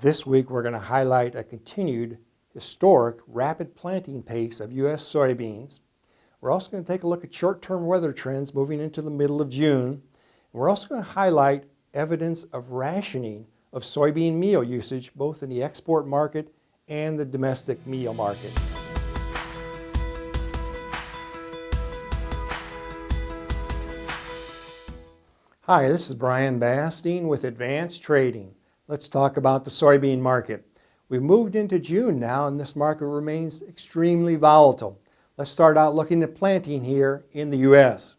This week we're going to highlight a continued historic rapid planting pace of U.S. soybeans. We're also going to take a look at short-term weather trends moving into the middle of June. We're also going to highlight evidence of rationing of soybean meal usage both in the export market and the domestic meal market. Hi, this is Brian Basting with Advanced Trading. Let's talk about the soybean market. We've moved into June now and this market remains extremely volatile. Let's start out looking at planting here in the U.S.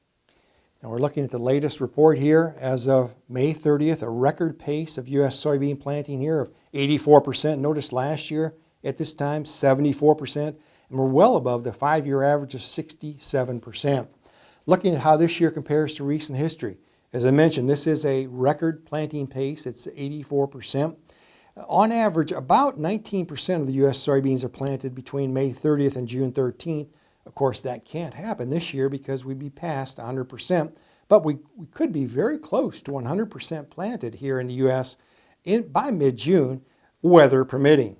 Now we're looking at the latest report here as of May 30th, a record pace of U.S. soybean planting here of 84%. Notice last year at this time 74%, and we're well above the 5-year average of 67%. Looking at how this year compares to recent history, as I mentioned, this is a record planting pace. It's 84%. On average, about 19% of the U.S. soybeans are planted between May 30th and June 13th. Of course, that can't happen this year because we'd be past 100%, but we could be very close to 100% planted here in the U.S. by mid-June, weather permitting.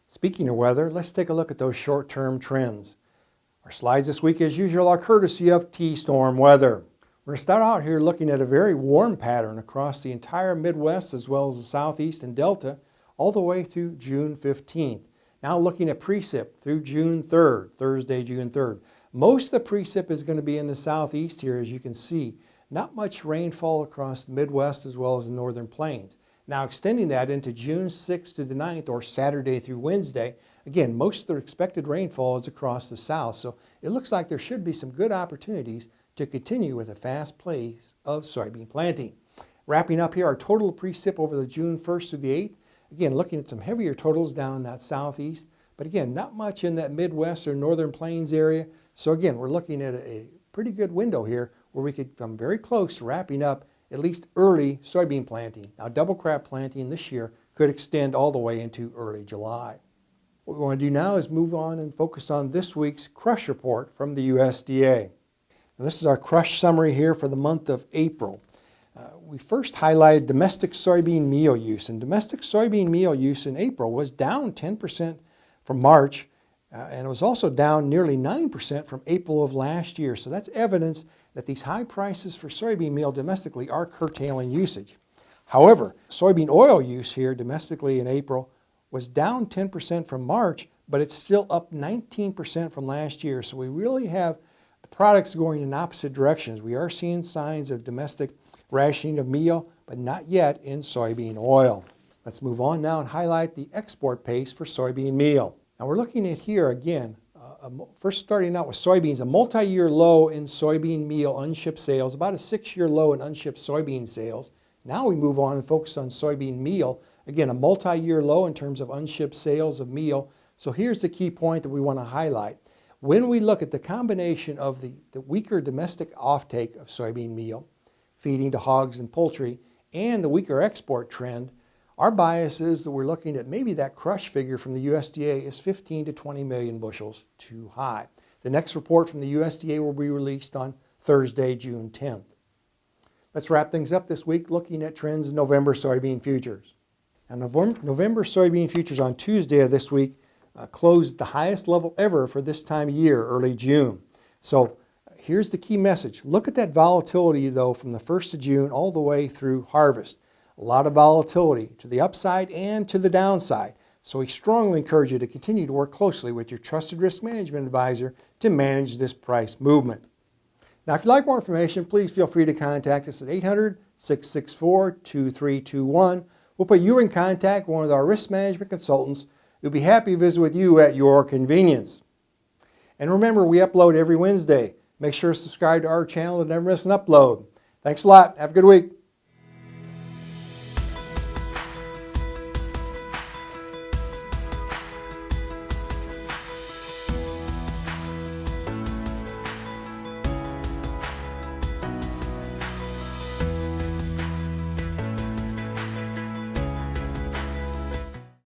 Speaking of weather, let's take a look at those short-term trends. Our slides this week, as usual, are courtesy of T-Storm Weather. We're going to start out here looking at a very warm pattern across the entire Midwest as well as the Southeast and Delta all the way through June 15th. Now looking at precip through June 3rd, Thursday, June 3rd. Most of the precip is going to be in the Southeast here, as you can see. Not much rainfall across the Midwest as well as the Northern Plains. Now extending that into June 6th to the 9th or Saturday through Wednesday, again, most of the expected rainfall is across the South. So it looks like there should be some good opportunities to continue with a fast pace of soybean planting. Wrapping up here, our total precip over the June 1st through the 8th. Again, looking at some heavier totals down in that southeast, but again, not much in that Midwest or Northern Plains area. So again, we're looking at a pretty good window here where we could come very close to wrapping up at least early soybean planting. Now, double crop planting this year could extend all the way into early July. What we want to do now is move on and focus on this week's crush report from the USDA. Now, this is our crush summary here for the month of April. We first highlighted domestic soybean meal use, and domestic soybean meal use in April was down 10% from March, and it was also down nearly 9% from April of last year. So that's evidence that these high prices for soybean meal domestically are curtailing usage. However, soybean oil use here domestically in April was down 10% from March, but it's still up 19% from last year. So we really have the products going in opposite directions. We are seeing signs of domestic rationing of meal, but not yet in soybean oil. Let's move on now and highlight the export pace for soybean meal. Now we're looking at here again, first starting out with soybeans, a multi-year low in soybean meal unshipped sales, about a 6-year low in unshipped soybean sales. Now we move on and focus on soybean meal. Again, a multi-year low in terms of unshipped sales of meal. So here's the key point that we want to highlight. When we look at the combination of the weaker domestic offtake of soybean meal, feeding to hogs and poultry, and the weaker export trend, our bias is that we're looking at maybe that crush figure from the USDA is 15 to 20 million bushels too high. The next report from the USDA will be released on Thursday, June 10th. Let's wrap things up this week looking at trends in November soybean futures. Now, November soybean futures on Tuesday of this week closed at the highest level ever for this time of year, early June. So here's the key message. Look at that volatility, though, from the 1st of June all the way through harvest. A lot of volatility to the upside and to the downside. So we strongly encourage you to continue to work closely with your trusted risk management advisor to manage this price movement. Now, if you'd like more information, please feel free to contact us at 800-664-2321. We'll put you in contact with one of our risk management consultants who'll be happy to visit with you at your convenience. And remember, we upload every Wednesday. Make sure to subscribe to our channel to never miss an upload. Thanks a lot. Have a good week.